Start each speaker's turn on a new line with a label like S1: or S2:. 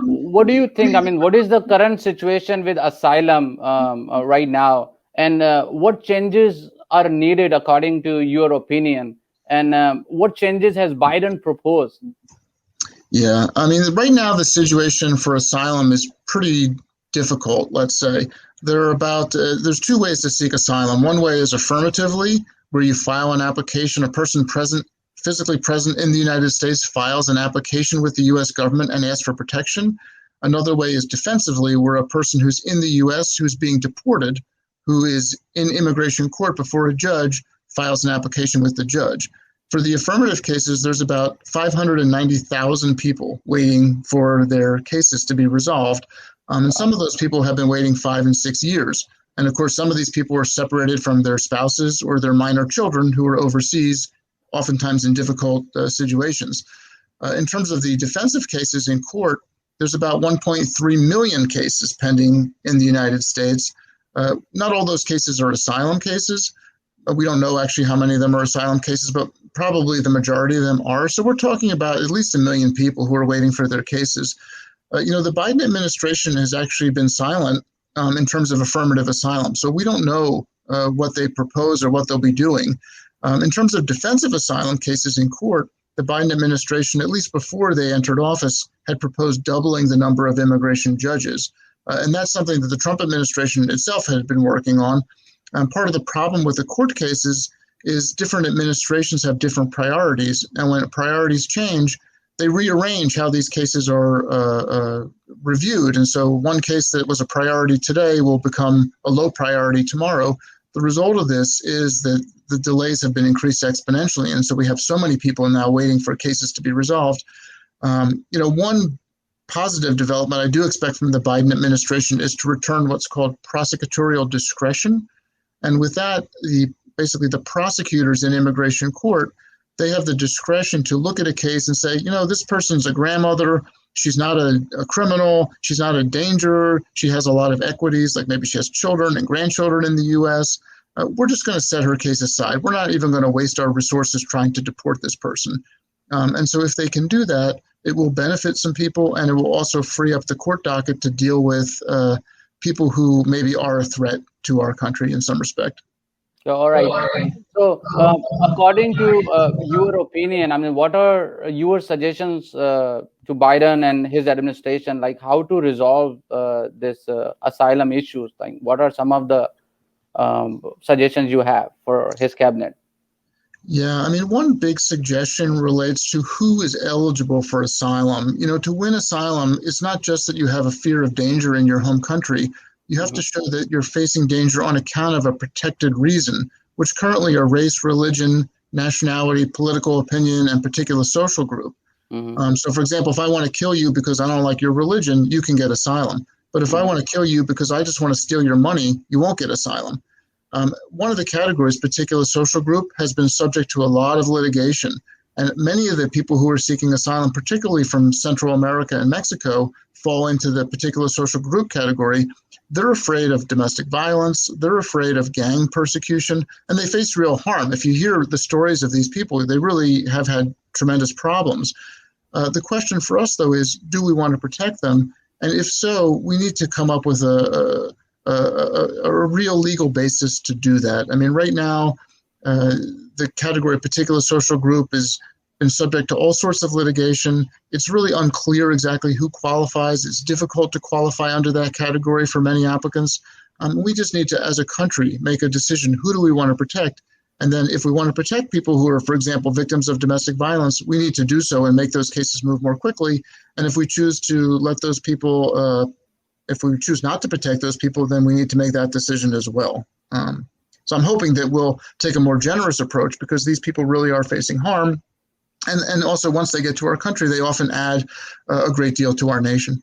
S1: What do you think? I mean, what is the current situation with asylum right now, and what changes are needed according to your opinion? And what changes has Biden proposed?
S2: Yeah, I mean, right now the situation for asylum is pretty difficult, let's say. There's two ways to seek asylum. One way is affirmatively, where you file an application. A person physically present in the United States files an application with the U.S. government and asks for protection. Another way is defensively, where a person who's in the U.S. who's being deported, who is in immigration court before a judge, files an application with the judge. For the affirmative cases, there's about 590,000 people waiting for their cases to be resolved. And some of those people have been waiting 5 and 6 years. And of course, some of these people are separated from their spouses or their minor children who are overseas, oftentimes in difficult situations. In terms of the defensive cases in court, there's about 1.3 million cases pending in the United States. Not all those cases are asylum cases. We don't know actually how many of them are asylum cases, but probably the majority of them are. So we're talking about at least 1 million people who are waiting for their cases. The Biden administration has actually been silent in terms of affirmative asylum. So we don't know what they propose or what they'll be doing. In terms of defensive asylum cases in court, the Biden administration, at least before they entered office, had proposed doubling the number of immigration judges. And that's something that the Trump administration itself had been working on. Part of the problem with the court cases is different administrations have different priorities. And when priorities change, they rearrange how these cases are reviewed. And so one case that was a priority today will become a low priority tomorrow. The result of this is that the delays have been increased exponentially. And so we have so many people now waiting for cases to be resolved. One positive development I do expect from the Biden administration is to return what's called prosecutorial discretion. And with that, basically the prosecutors in immigration court, they have the discretion to look at a case and say, this person's a grandmother, she's not a criminal, she's not a danger, she has a lot of equities, like maybe she has children and grandchildren in the U.S. We're just going to set her case aside. We're not even going to waste our resources trying to deport this person. And so if they can do that, it will benefit some people, and it will also free up the court docket to deal with people who maybe are a threat to our country in some respect.
S1: All right. So, according to your opinion, I mean, what are your suggestions to Biden and his administration, like how to resolve this asylum issues? Like, what are some of the suggestions you have for his cabinet?
S2: Yeah, I mean, one big suggestion relates to who is eligible for asylum. To win asylum, it's not just that you have a fear of danger in your home country. You have to show that you're facing danger on account of a protected reason, which currently are race, religion, nationality, political opinion, and particular social group. So, for example, if I want to kill you because I don't like your religion, you can get asylum. But if I want to kill you because I just want to steal your money, you won't get asylum. One of the categories, particular social group, has been subject to a lot of litigation. And many of the people who are seeking asylum, particularly from Central America and Mexico, fall into the particular social group category. They're afraid of domestic violence, they're afraid of gang persecution, and they face real harm. If you hear the stories of these people, they really have had tremendous problems. The question for us, though, is do we want to protect them? And if so, we need to come up with a real legal basis to do that. I mean, right now, the category particular social group has been subject to all sorts of litigation. It's really unclear exactly who qualifies. It's difficult to qualify under that category for many applicants. We just need to, as a country, make a decision. Who do we want to protect? And then if we want to protect people who are, for example, victims of domestic violence, we need to do so and make those cases move more quickly. And if we choose to let those people if we choose not to protect those people, then we need to make that decision as well. So I'm hoping that we'll take a more generous approach because these people really are facing harm. And also, once they get to our country, they often add a great deal to our nation.